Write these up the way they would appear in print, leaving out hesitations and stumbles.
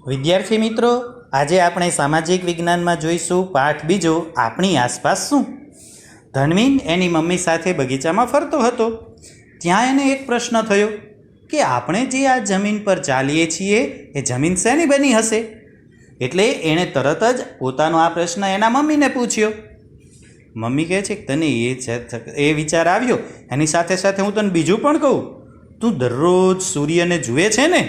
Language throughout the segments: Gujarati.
વિદ્યાર્થી મિત્રો, આજે આપણે સામાજિક વિજ્ઞાનમાં જોઈશું પાઠ બીજો, આપણી આસપાસ શું. ધનવીન એની મમ્મી સાથે બગીચામાં ફરતો હતો. ત્યાં એને એક પ્રશ્ન થયો કે આપણે જે આ જમીન પર ચાલીએ છીએ એ જમીન શેની બની હશે. એટલે એણે તરત જ પોતાનો આ પ્રશ્ન એના મમ્મીને પૂછ્યો. મમ્મી કહે છે કે તને એ વિચાર આવ્યો, એની સાથે સાથે હું તને બીજું પણ કહું, તું દરરોજ સૂર્યને જુએ છે ને?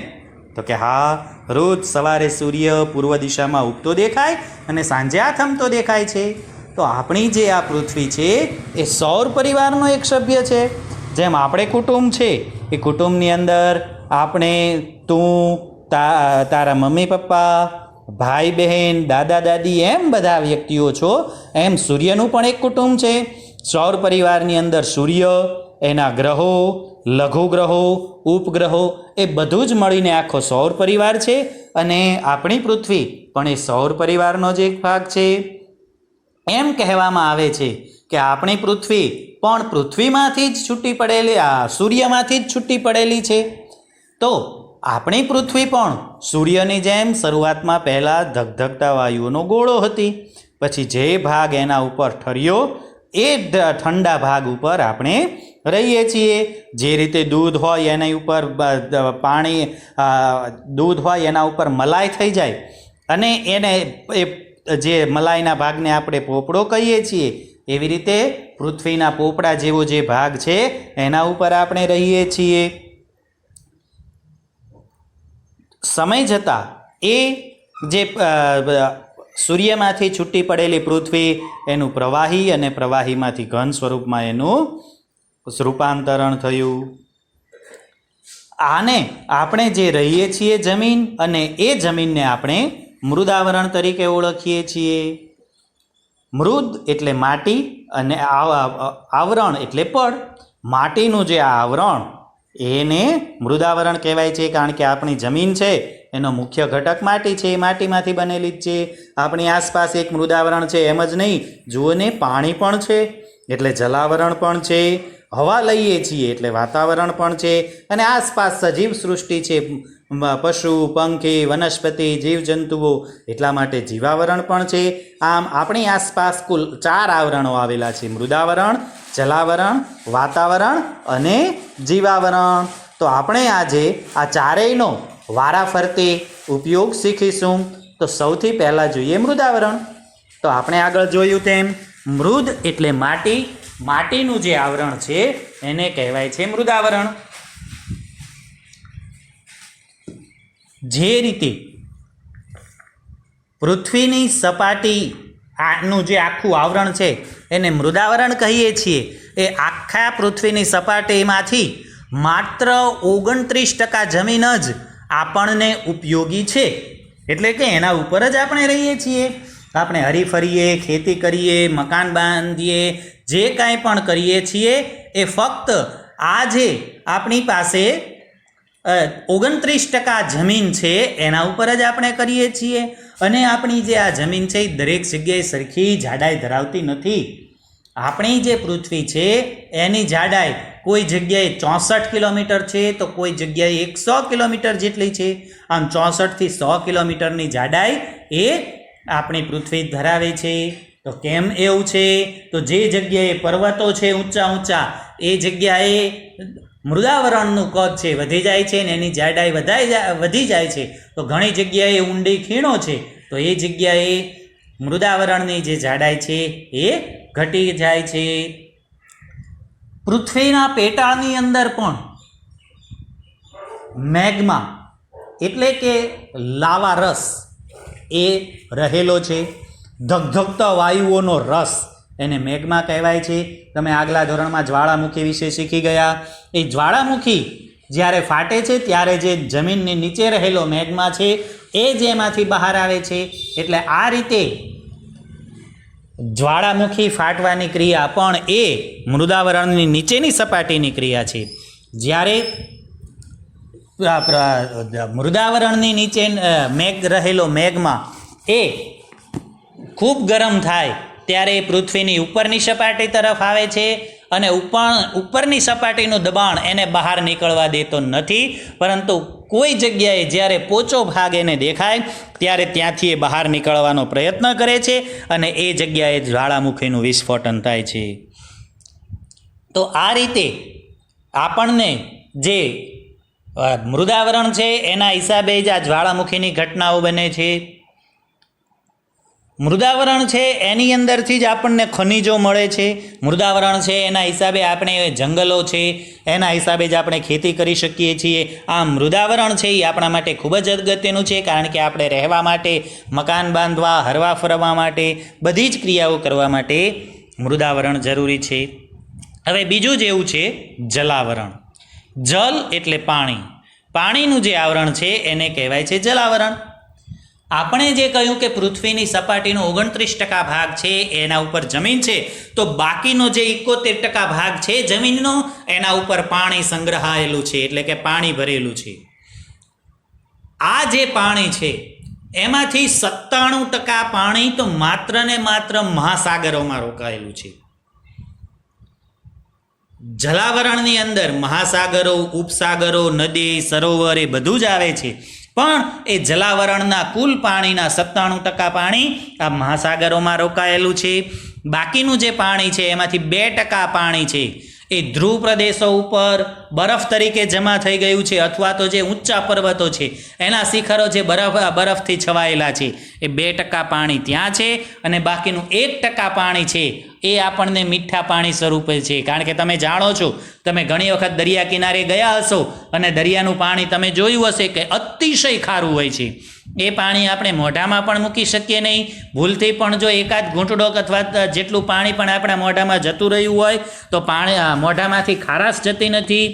તો કે હા, રોજ સવારે સૂર્ય પૂર્વ દિશામાં ઉગતો દેખાય અને સાંજે આથમતો દેખાય છે. તો આપણી જે આ પૃથ્વી છે એ સૌર પરિવારનો એક સભ્ય છે. જેમ આપણે કુટુંબ છે, એ કુટુંબની અંદર આપણે, તું, તારા મમ્મી પપ્પા, ભાઈ બહેન, દાદા દાદી, એમ બધા વ્યક્તિઓ છો. એમ સૂર્યનું પણ એક કુટુંબ છે. સૌર પરિવારની અંદર સૂર્ય, એના ગ્રહો, લઘુગ્રહો, ઉપગ્રહો, એ બધું જ મળીને આખો સૌર પરિવાર છે. અને આપણી પૃથ્વી પણ એ સૌર પરિવારનો જ એક ભાગ છે. એમ કહેવામાં આવે છે કે આપણી પૃથ્વી પણ પૃથ્વીમાંથી જ છૂટી પડેલી, સૂર્યમાંથી જ છૂટી પડેલી છે. તો આપણી પૃથ્વી પણ સૂર્યની જેમ શરૂઆતમાં પહેલાં ધગધગતા વાયુઓનો ગોળો હતી. પછી જે ભાગ એના ઉપર ઠર્યો એ ઠંડા ભાગ ઉપર આપણે રહીએ છીએ. જે રીતે દૂધ હોય એના ઉપર પાણી, દૂધ હોય એના ઉપર મલાઈ થઈ જાય અને એને એ જે મલાઈના ભાગને આપણે પોપડો કહીએ છીએ, એવી રીતે પૃથ્વીના પોપડા જેવો જે ભાગ છે એના ઉપર આપણે રહીએ છીએ. સમય જતાં એ જે સૂર્યમાંથી છૂટી પડેલી પૃથ્વી, એનું પ્રવાહી અને પ્રવાહીમાંથી ઘન સ્વરૂપમાં એનું રૂપાંતરણ થયું. આને આપણે જે રહીએ છીએ જમીન, અને એ જમીનને આપણે મૃદાવરણ તરીકે ઓળખીએ છીએ. મૃદ એટલે માટી અને આવરણ એટલે પડ. માટીનું જે આવરણ એને મૃદાવરણ કહેવાય છે, કારણ કે આપણી જમીન છે એનો મુખ્ય ઘટક માટી છે. એ માટીમાંથી બનેલી જ છે. આપણી આસપાસ એક મૃદાવરણ છે એમ જ નહીં, જુઓ ને, પાણી પણ છે એટલે જલાવરણ પણ છે. હવા લઈએ છીએ એટલે વાતાવરણ પણ છે. અને આસપાસ સજીવ સૃષ્ટિ છે, પશુ, પંખી, વનસ્પતિ, જીવજંતુઓ, એટલા માટે જીવાવરણ પણ છે. આમ આપણી આસપાસ કુલ 4 આવરણો આવેલા છે: મૃદાવરણ, જલાવરણ, વાતાવરણ અને જીવાવરણ. તો આપણે આજે આ ચારેયનો વારાફરતી ઉપયોગ શીખીશું. તો સૌથી પહેલાં જોઈએ મૃદાવરણ. તો આપણે આગળ જોયું તેમ મૃદ એટલે માટી. માટીનું જે આવરણ છે એને કહેવાય છે મૃદાવરણ. જે રીતે પૃથ્વીની સપાટી આનું જે આખું આવરણ છે એને મૃદાવરણ કહીએ છીએ, એ આખા પૃથ્વીની સપાટીમાંથી માત્ર 29% જમીન જ આપણને ઉપયોગી છે. એટલે કે એના ઉપર જ આપણે રહીએ છીએ. આપણે હરીફરીએ, ખેતી કરીએ, મકાન બાંધીએ, જે કાંઈ પણ કરીએ છીએ એ ફક્ત આ જે આપણી પાસે 29% જમીન છે એના ઉપર જ આપણે કરીએ છીએ. અને આપણી જે આ જમીન છે એ દરેક જગ્યાએ સરખી જાડાઈ ધરાવતી નથી. આપણી જે પૃથ્વી છે એની જાડાઈ કોઈ જગ્યાએ 64 કિલોમીટર છે, તો કોઈ જગ્યાએ 100 કિલોમીટર જેટલી છે. આમ 64 થી 100 કિલોમીટરની જાડાઈ એ આપણી પૃથ્વી ધરાવે છે. તો કેમ એવું છે? તો જે જગ્યાએ પર્વતો છે ઊંચા ઊંચા, એ જગ્યાએ મૃદાવરણનું કદ છે વધી જાય છે ને એની જાડાઈ વધી જાય છે. તો ઘણી જગ્યાએ ઊંડી ખીણો છે, તો એ જગ્યાએ મૃદાવરણની જે જાડાઈ છે એ ઘટી જાય છે. પૃથ્વીના પેટાળની અંદર પણ મેગ્મા એટલે કે લાવા રસ એ રહેલો છે. ધગધગતા વાયુઓનો રસ એને મેગ્મા કહેવાય છે. તમે આગલા ધોરણમાં જ્વાળામુખી વિશે શીખી ગયા. એ જ્વાળામુખી જ્યારે ફાટે છે ત્યારે જે જમીનની નીચે રહેલો મેગ્મા છે એ જ એમાંથી બહાર આવે છે. એટલે આ રીતે જ્વાળામુખી ફાટવાની ક્રિયા પણ એ મૃદાવરણની નીચેની સપાટીની ક્રિયા છે. જ્યારે મૃદાવરણની નીચે રહેલો મેગ્મા એ ખૂબ ગરમ થાય ત્યારે પૃથ્વીની ઉપરની સપાટી તરફ આવે છે અને ઉપરની સપાટીનું દબાણ એને બહાર નીકળવા દેતો નથી, પરંતુ કોઈ જગ્યાએ જ્યારે પોચો ભાગ એને દેખાય ત્યારે ત્યાંથી એ બહાર નીકળવાનો પ્રયત્ન કરે છે અને એ જગ્યાએ જ્વાળામુખીનું વિસ્ફોટન થાય છે. તો આ રીતે આપણને જે મૃદાવરણ છે એના હિસાબે જ આ જ્વાળામુખીની ઘટનાઓ બને છે. મૃદાવરણ છે એની અંદરથી જ આપણને ખનિજો મળે છે. મૃદાવરણ છે એના હિસાબે આપણે જંગલો છે એના હિસાબે જ આપણે ખેતી કરી શકીએ છીએ. આ મૃદાવરણ છે એ આપણા માટે ખૂબ જ અગત્યનું છે, કારણ કે આપણે રહેવા માટે, મકાન બાંધવા, હરવા ફરવા માટે, બધી જ ક્રિયાઓ કરવા માટે મૃદાવરણ જરૂરી છે. હવે બીજું જ એવું છે જલાવરણ. જલ એટલે પાણી. પાણીનું જે આવરણ છે એને કહેવાય છે જલાવરણ. આપણે જે કહ્યું કે પૃથ્વીની સપાટીનો 29% ભાગ છે એના ઉપર જમીન છે, તો બાકીનો જે 71% ભાગ છે જમીનનો એના ઉપર પાણી સંગ્રહાયેલું છે, એટલે કે પાણી ભરેલું છે. આ જે પાણી છે એમાંથી 97% પાણી તો માત્ર ને માત્ર મહાસાગરોમાં રોકાયેલું છે. જલાવરણની અંદર મહાસાગરો, ઉપસાગરો, નદી, સરોવર એ બધું જ આવે છે, પણ એ જલાવરણના કુલ પાણીના 97% પાણી આ મહાસાગરોમાં રોકાયેલું છે. બાકીનું જે પાણી છે એમાંથી 2% પાણી છે એ ધ્રુવ પ્રદેશો ઉપર બરફ તરીકે જમા થઈ ગયું છે, અથવા તો જે ઊંચા પર્વતો છે એના શિખરો જે બરફથી છવાયેલા છે એ 2% પાણી ત્યાં છે. અને બાકીનું 1% પાણી છે એ આપણને મીઠા પાણી સ્વરૂપે છે. કારણ કે તમે જાણો છો, તમે ઘણી વખત દરિયા કિનારે ગયા હશો અને દરિયાનું પાણી તમે જોયું હશે કે અતિશય ખારું હોય છે. એ પાણી આપણે મોઢામાં પણ મૂકી શકીએ નહીં. ભૂલથી પણ જો એકાદ ઘૂંટડો અથવા જેટલું પાણી પણ આપણા મોઢામાં જતું રહ્યું હોય તો પાણી મોઢામાંથી ખારાશ જતી નથી.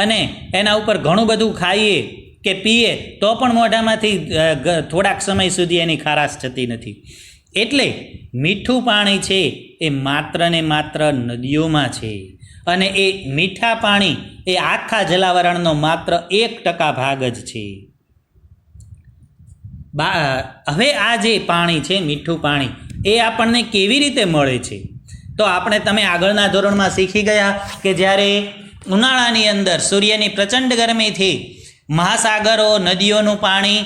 અને એના ઉપર ઘણું બધું ખાઈએ કે પીએ તો પણ મોઢામાંથી થોડાક સમય સુધી એની ખારાશ જતી નથી. એટલે મીઠું પાણી છે એ માત્ર ને માત્ર નદીઓમાં છે, અને એ મીઠા પાણી એ આખા જલાવરણનો માત્ર 1% ભાગ જ છે. હવે આ જે પાણી છે, મીઠું પાણી, એ આપણને કેવી રીતે મળે છે? તો તમે આગળના ધોરણમાં શીખી ગયા કે જ્યારે ઉનાળાની અંદર સૂર્યની પ્રચંડ ગરમીથી મહાસાગરો, નદીઓનું પાણી,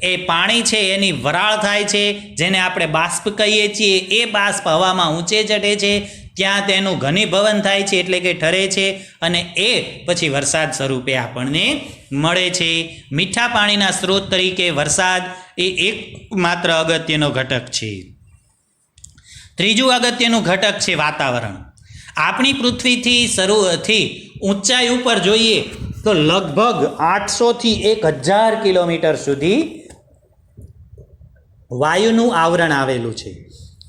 એ પાણી છે એની વરાળ થાય છે, જેને આપણે બાષ્પ કહીએ છીએ. એ બાષ્પ હવામાં ઊંચે ચઢે છે, ત્યાં તેનું ઘનીભવન થાય છે, એટલે કે ઠરે છે, અને એ પછી વરસાદ સ્વરૂપે આપણને મળે છે. મીઠા પાણીના સ્ત્રોત તરીકે વરસાદ એ એક માત્ર અગત્યનો ઘટક છે. ત્રીજું અગત્યનું ઘટક છે વાતાવરણ. આપણી પૃથ્વીથી ઊંચાઈ ઉપર જોઈએ તો લગભગ 800થી 1000 કિલોમીટર સુધી વાયુનું આવરણ આવેલું છે.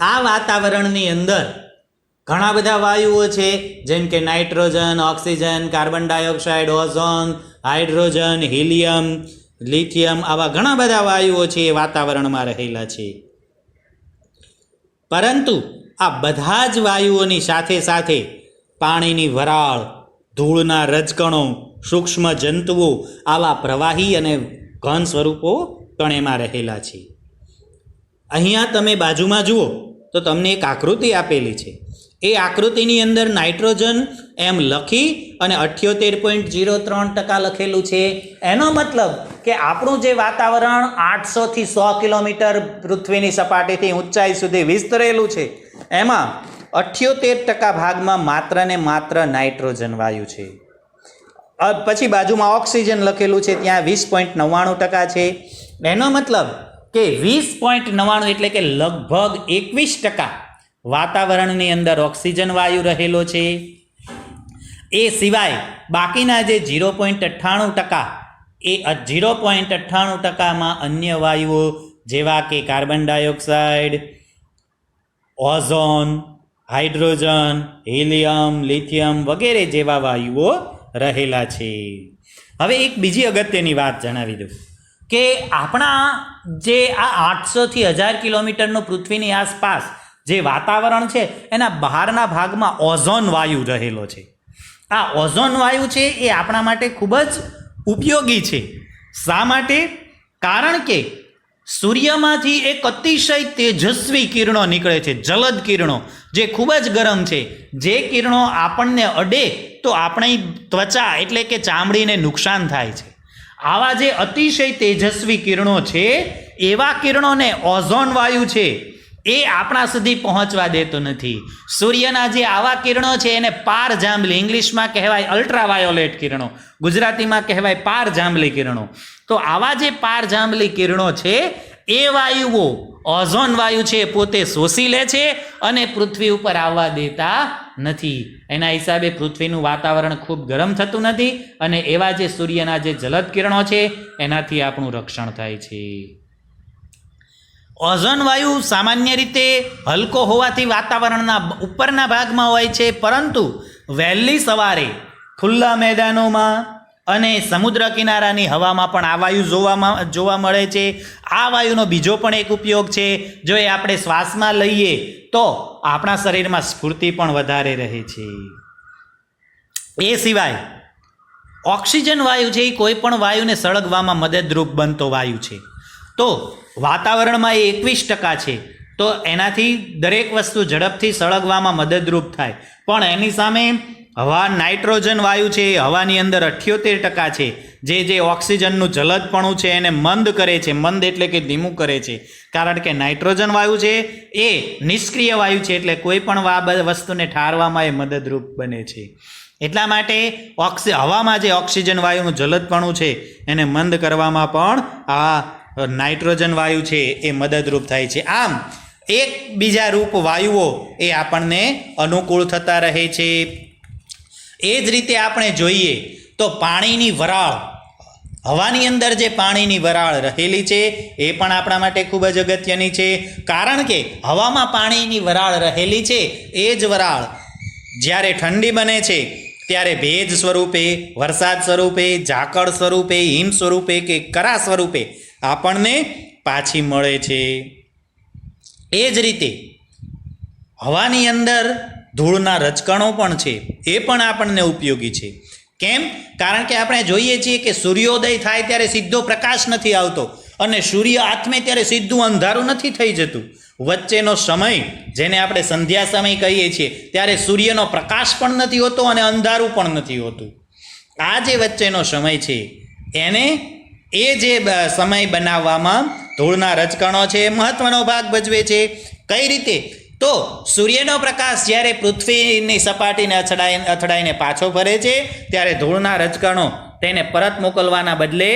આ વાતાવરણની અંદર ઘણા બધા વાયુઓ છે, જેમ કે nitrogen, oxygen, carbon dioxide, ozone, hydrogen, helium, lithium, આવા ઘણા બધા વાયુઓ છે એ વાતાવરણમાં રહેલા છે. પરંતુ આ બધા જ વાયુઓની સાથે સાથે પાણીની વરાળ, ધૂળના રજકણો, સૂક્ષ્મ જંતુઓ, આવા પ્રવાહી અને ઘન સ્વરૂપો પણ એમાં રહેલા છે. અહીંયા તમે બાજુમાં જુઓ તો તમને એક આકૃતિ આપેલી છે. એ આકૃતિની અંદર નાઇટ્રોજન એમ લખી અને 78.03% લખેલું છે. એનો મતલબ કે આપણું જે વાતાવરણ 800થી 100 કિલોમીટર પૃથ્વીની સપાટીથી ઊંચાઈ સુધી વિસ્તરેલું છે, એમાં 78% ભાગમાં માત્ર ને માત્ર નાઇટ્રોજન વાયુ છે. પછી બાજુમાં ઓક્સિજન લખેલું છે, ત્યાં 20.99% છે. એનો મતલબ કે 20.99 એટલે કે લગભગ 21% વાતાવરણની અંદર ઓક્સિજન વાયુ રહેલો છે. એ સિવાય બાકીના જે 0.98% એ 0.98%માં અન્ય વાયુઓ જેવા કે carbon dioxide, ozone, hydrogen, helium, lithium વગેરે જેવા વાયુઓ રહેલા છે. હવે એક બીજી અગત્યની વાત જણાવી દઉં કે આપણા જે આ 800થી 1000 કિલોમીટરનું પૃથ્વીની આસપાસ જે વાતાવરણ છે એના બહારના ભાગમાં ઓઝોન વાયુ રહેલો છે. આ ઓઝોન વાયુ છે એ આપણા માટે ખૂબ જ ઉપયોગી છે. શા માટે? કારણ કે સૂર્યમાંથી એક અતિશય તેજસ્વી કિરણો નીકળે છે, જલદ કિરણો, જે ખૂબ જ ગરમ છે. જે કિરણો આપણને અડે તો આપણી ત્વચા એટલે કે ચામડીને નુકસાન થાય છે. આવા જે અતિશય તેજસ્વી કિરણો છે એવા કિરણોને ઓઝોન વાયુ છે એ આપણા સુધી પહોંચવા દેતો નથી. સૂર્યના જે આવા કિરણો છે એને પાર જાંબલી, ઇંગ્લિશમાં કહેવાય અલ્ટ્રાવાયોલેટ કિરણો, ગુજરાતીમાં કહેવાય પાર જાંબલી કિરણો. તો આવા જે પાર જાંબલી કિરણો છે એ વાયુઓ ઓઝોન વાયુ છે પોતે શોષી લે છે અને પૃથ્વી ઉપર આવવા દેતા નથી. એના હિસાબે પૃથ્વીનું વાતાવરણ ખૂબ ગરમ થતું નથી અને એવા જે સૂર્યના જે જલદ કિરણો છે એનાથી આપણું રક્ષણ થાય છે. ઓઝોન વાયુ સામાન્ય રીતે હલકો હોવાથી વાતાવરણના ઉપરના ભાગમાં હોય છે, પરંતુ વહેલી સવારે ખુલ્લા મેદાનોમાં અને સમુદ્ર કિનારાની હવામાં પણ આ વાયુ જોવા મળે છે. આ વાયુનો બીજો પણ એક ઉપયોગ છે, જો એ આપણે શ્વાસમાં લઈએ તો આપણા શરીરમાં સ્ફૂર્તિ પણ વધારે રહે છે. એ સિવાય ઓક્સિજન વાયુ છે એ કોઈ પણ વાયુને સળગવામાં મદદરૂપ બનતો વાયુ છે. તો વાતાવરણમાં એ 21% છે, તો એનાથી દરેક વસ્તુ ઝડપથી સળગવામાં મદદરૂપ થાય. પણ એની સામે હવા નાઇટ્રોજન વાયુ છે એ હવાની અંદર 78% છે, જે ઓક્સિજનનું જલદપણું છે એને મંદ કરે છે. મંદ એટલે કે ધીમું કરે છે, કારણ કે નાઇટ્રોજન વાયુ છે એ નિષ્ક્રિય વાયુ છે, એટલે કોઈ પણ વસ્તુને ઠારવામાં એ મદદરૂપ બને છે. એટલા માટે હવામાં જે ઓક્સિજન વાયુનું જલદપણું છે એને મંદ કરવામાં પણ આ નાઇટ્રોજન વાયુ છે એ મદદરૂપ થાય છે. આમ એક બીજા રૂપ વાયુઓ એ આપણને અનુકૂળ થતા રહે છે. એ જ રીતે આપણે જોઈએ તો પાણીની વરાળ, હવાની અંદર જે પાણીની વરાળ રહેલી છે એ પણ આપણા માટે ખૂબ જ અગત્યની છે. કારણ કે હવામાં પાણીની વરાળ રહેલી છે એ જ વરાળ જ્યારે ઠંડી બને છે ત્યારે ભેજ સ્વરૂપે, વરસાદ સ્વરૂપે, ઝાકળ સ્વરૂપે, હિમ સ્વરૂપે કે કરા સ્વરૂપે આપણને પાછી મળે છે. એ જ રીતે હવાની અંદર ધૂળના રજકણો પણ છે, એ પણ આપણને ઉપયોગી છે. કેમ? કારણ કે આપણે જોઈએ છીએ કે સૂર્યોદય થાય ત્યારે સીધો પ્રકાશ નથી આવતો અને સૂર્ય આથમે ત્યારે સીધું અંધારું નથી થઈ જતું. વચ્ચેનો સમય જેને આપણે સંધ્યા સમય કહીએ છીએ ત્યારે સૂર્યનો પ્રકાશ પણ નથી હોતો અને અંધારું પણ નથી હોતું. આ જે વચ્ચેનો સમય છે એને એ જે સમય બનાવવામાં ધૂળના રજકણો છે એ મહત્વનો ભાગ ભજવે છે. કઈ રીતે? તો સૂર્યનો પ્રકાશ જ્યારે પૃથ્વીની સપાટીને અથડાઈને પાછો ફરે છે ત્યારે ધૂળના રજકણો તેને પરત મોકલવાના બદલે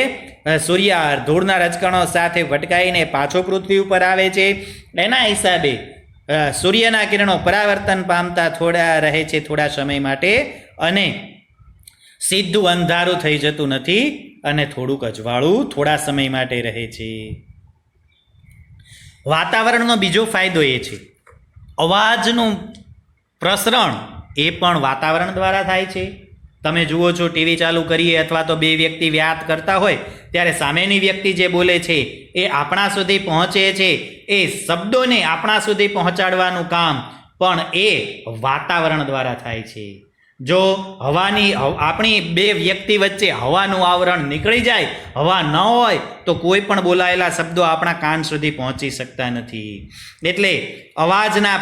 સૂર્ય ધૂળના રજકણો સાથે ભટકાઈને પાછો પૃથ્વી ઉપર આવે છે. એના હિસાબે સૂર્યના કિરણો પરાવર્તન પામતા થોડા રહે છે થોડા સમય માટે, અને સીધું અંધારું થઈ જતું નથી અને થોડુંક અજવાળું થોડા સમય માટે રહે છે. વાતાવરણનો બીજો ફાયદો એ છે અવાજનું પ્રસરણ એ પણ વાતાવરણ દ્વારા થાય છે. તમે જુઓ છો, ટીવી ચાલુ કરીએ અથવા તો બે વ્યક્તિ વાત કરતા હોય ત્યારે સામેની વ્યક્તિ જે બોલે છે એ આપણા સુધી પહોંચે છે, એ શબ્દોને આપણા સુધી પહોંચાડવાનું કામ પણ એ વાતાવરણ દ્વારા થાય છે. જો આપણી બે વ્યક્તિ વચ્ચે હવાનું આવરણ નીકળી જાય, હવા ન હોય તો કોઈ પણ બોલાયેલા શબ્દો આપણા કાન સુધી પહોંચી શકતા નથી. એટલે અવાજના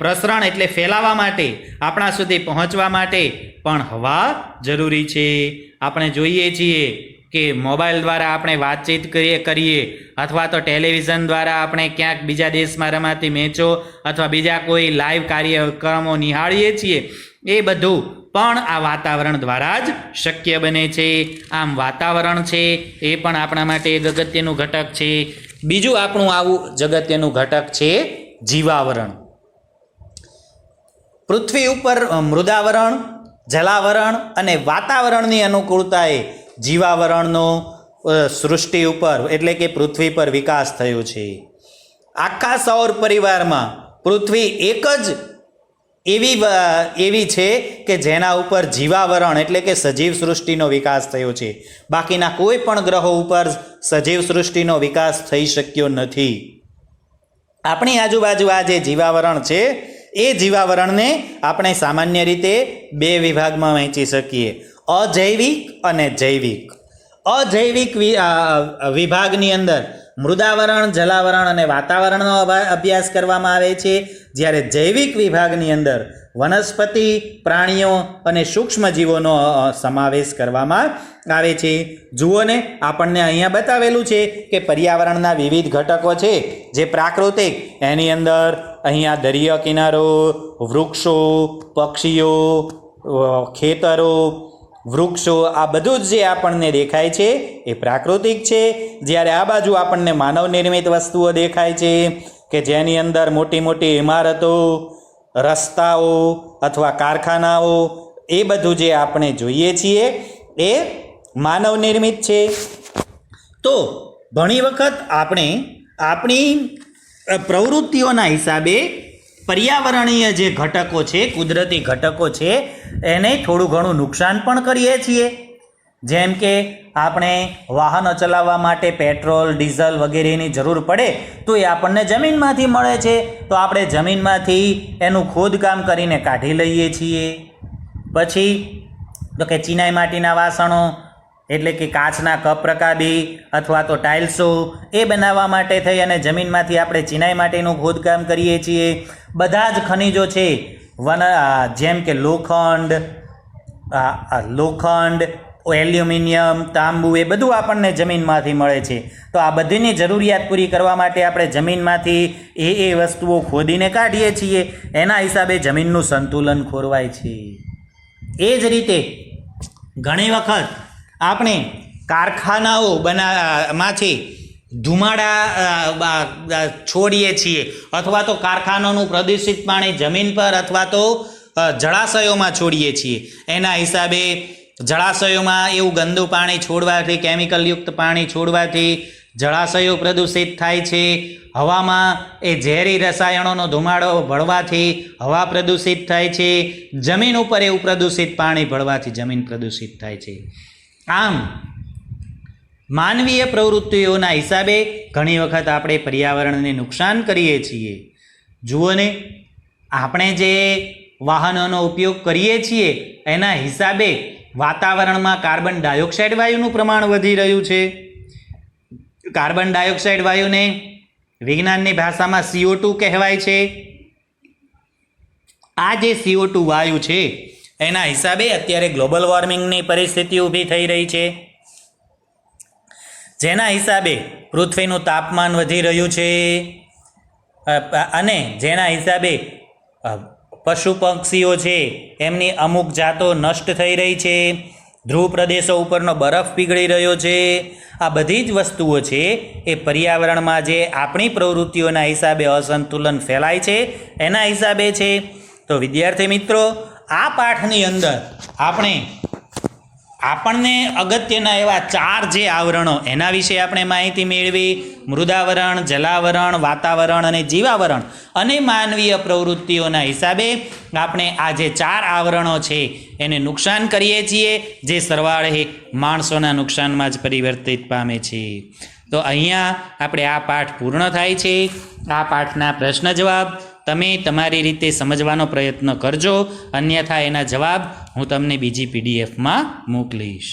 પ્રસરણ એટલે ફેલાવા માટે, આપણા સુધી પહોંચવા માટે પણ હવા જરૂરી છે. આપણે જોઈએ છીએ કે મોબાઈલ દ્વારા આપણે વાતચીત કરીએ અથવા તો ટેલિવિઝન દ્વારા આપણે ક્યાંક બીજા દેશમાં રમાતી મેચો અથવા બીજા કોઈ લાઈવ કાર્યક્રમો નિહાળીએ છીએ, એ બધું પણ આ વાતાવરણ દ્વારા જ શક્ય બને છે. આમ વાતાવરણ છે એ પણ આપણા માટે એક અગત્યનું ઘટક છે. બીજું આપણું આવું અગત્યનું ઘટક છે જીવાવરણ. પૃથ્વી ઉપર મૃદાવરણ, જલાવરણ અને વાતાવરણની અનુકૂળતાએ જીવાવરણનો સૃષ્ટિ ઉપર એટલે કે પૃથ્વી પર વિકાસ થયો છે. આખા સૌર પરિવારમાં પૃથ્વી એક જ એવી છે કે જેના ઉપર જીવાવરણ એટલે કે સજીવ સૃષ્ટિનો વિકાસ થયો છે. બાકીના કોઈ પણ ગ્રહો ઉપર સજીવ સૃષ્ટિનો વિકાસ થઈ શક્યો નથી. આપણી આજુબાજુ આ જે જીવાવરણ છે એ જીવાવરણને આપણે સામાન્ય રીતે બે વિભાગમાં વહેંચી શકીએ, અજૈવિક અને જૈવિક. અજૈવિક વિભાગની અંદર મૃદાવરણ, જલાવરણ અને વાતાવરણનો અભ્યાસ કરવામાં આવે છે. જ્યારે જૈવિક વિભાગની અંદર વનસ્પતિ, પ્રાણીઓ અને સૂક્ષ્મજીવોનો સમાવેશ કરવામાં આવે છે. જુઓ ને, આપણને અહીંયા બતાવેલું છે કે પર્યાવરણના વિવિધ ઘટકો છે જે પ્રાકૃતિક, એની અંદર અહીંયા દરિયા કિનારો, વૃક્ષો, પક્ષીઓ, ખેતરો, વૃક્ષો, આ બધું જ જે આપણને દેખાય છે એ પ્રાકૃતિક છે. જ્યારે આ બાજુ આપણને માનવ નિર્મિત વસ્તુઓ દેખાય છે કે જેની અંદર મોટી મોટી ઇમારતો, રસ્તાઓ અથવા કારખાનાઓ, એ બધું જે આપણે જોઈએ છીએ એ માનવ નિર્મિત છે. તો ઘણી વખત આપણે આપણી પ્રવૃત્તિઓના હિસાબે પર્યાવરણીય જે ઘટકો છે, કુદરતી ઘટકો છે, એને થોડું ઘણું નુકસાન પણ કરીએ છીએ. જેમ કે આપણે વાહનો ચલાવવા માટે પેટ્રોલ, ડીઝલ વગેરેની જરૂર પડે તો એ આપણને જમીનમાંથી મળે છે, તો આપણે જમીનમાંથી એનું ખોદકામ કરીને કાઢી લઈએ છીએ. પછી તો કે ચિનાઈ માટીના વાસણો, એટલે કે કાચના કપ રકાબી અથવા તો ટાઇલ્સો, એ બનાવવા માટે થઈ અને જમીનમાંથી આપણે ચિનાઈ માટીનું ખોદકામ કરીએ છીએ. બધા જ ખનિજો છે, જેમ કે લોખંડ, એલ્યુમિનિયમ, તાંબુ, એ બધું આપણને જમીનમાંથી મળે છે. તો આ બધીની જરૂરિયાત પૂરી કરવા માટે આપણે જમીનમાંથી એ વસ્તુઓ ખોદીને કાઢીએ છીએ. એના હિસાબે જમીનનું સંતુલન ખોરવાય છે. એ જ રીતે ઘણી વખત આપણે કારખાનાઓ માંથી ધુમાડા છોડીએ છીએ અથવા તો કારખાનાનું પ્રદૂષિત પાણી જમીન પર અથવા તો જળાશયોમાં છોડીએ છીએ. એના હિસાબે જળાશયોમાં એવું ગંદુ પાણી છોડવાથી, કેમિકલયુક્ત પાણી છોડવાથી જળાશયો પ્રદૂષિત થાય છે. હવામાં એ ઝેરી રસાયણોનો ધુમાડો ભળવાથી હવા પ્રદૂષિત થાય છે. જમીન ઉપર એવું પ્રદૂષિત પાણી ભળવાથી જમીન પ્રદૂષિત થાય છે. આમ માનવીય પ્રવૃત્તિઓના હિસાબે ઘણી વખત આપણે પર્યાવરણને નુકસાન કરીએ છીએ. જુઓ ને, આપણે જે વાહનોનો ઉપયોગ કરીએ છીએ એના હિસાબે વાતાવરણમાં કાર્બન ડાયોક્સાઇડ વાયુનું પ્રમાણ વધી રહ્યું છે. કાર્બન ડાયોક્સાઇડ વાયુને વિજ્ઞાનની ભાષામાં CO2 કહેવાય છે. આ જે CO2 વાયુ છે એના હિસાબે અત્યારે ગ્લોબલ વોર્મિંગની પરિસ્થિતિ ઊભી થઈ રહી છે, જેના હિસાબે પૃથ્વીનું તાપમાન વધી રહ્યું છે અને જેના હિસાબે પશુ પક્ષીઓ છે એમની અમુક જાતો નષ્ટ થઈ રહી છે. ધ્રુવ પ્રદેશો ઉપરનો બરફ પીગળી રહ્યો છે. આ બધી જ વસ્તુઓ છે એ પર્યાવરણમાં જે આપણી પ્રવૃત્તિઓના હિસાબે અસંતુલન ફેલાય છે એના હિસાબે છે. તો વિદ્યાર્થી મિત્રો, આ પાઠની અંદર આપણને અગત્યના એવા 4 જે આવરણો એના વિશે આપણે માહિતી મેળવી. મૃદાવરણ, જલાવરણ, વાતાવરણ અને જીવાવરણ અને માનવીય પ્રવૃત્તિઓના હિસાબે આપણે આ જે 4 આવરણો છે એને નુકસાન કરીએ છીએ, જે સરવાળે માણસોના નુકસાનમાં જ પરિવર્તિત પામે છે. તો અહીંયા આપણે આ પાઠ પૂર્ણ થાય છે. આ પાઠના પ્રશ્ન જવાબ તમે તમારી રીતે સમજવાનો પ્રયત્ન કરજો, અન્યથા એના જવાબ હું તમને બીજી PDFમાં મોકલીશ.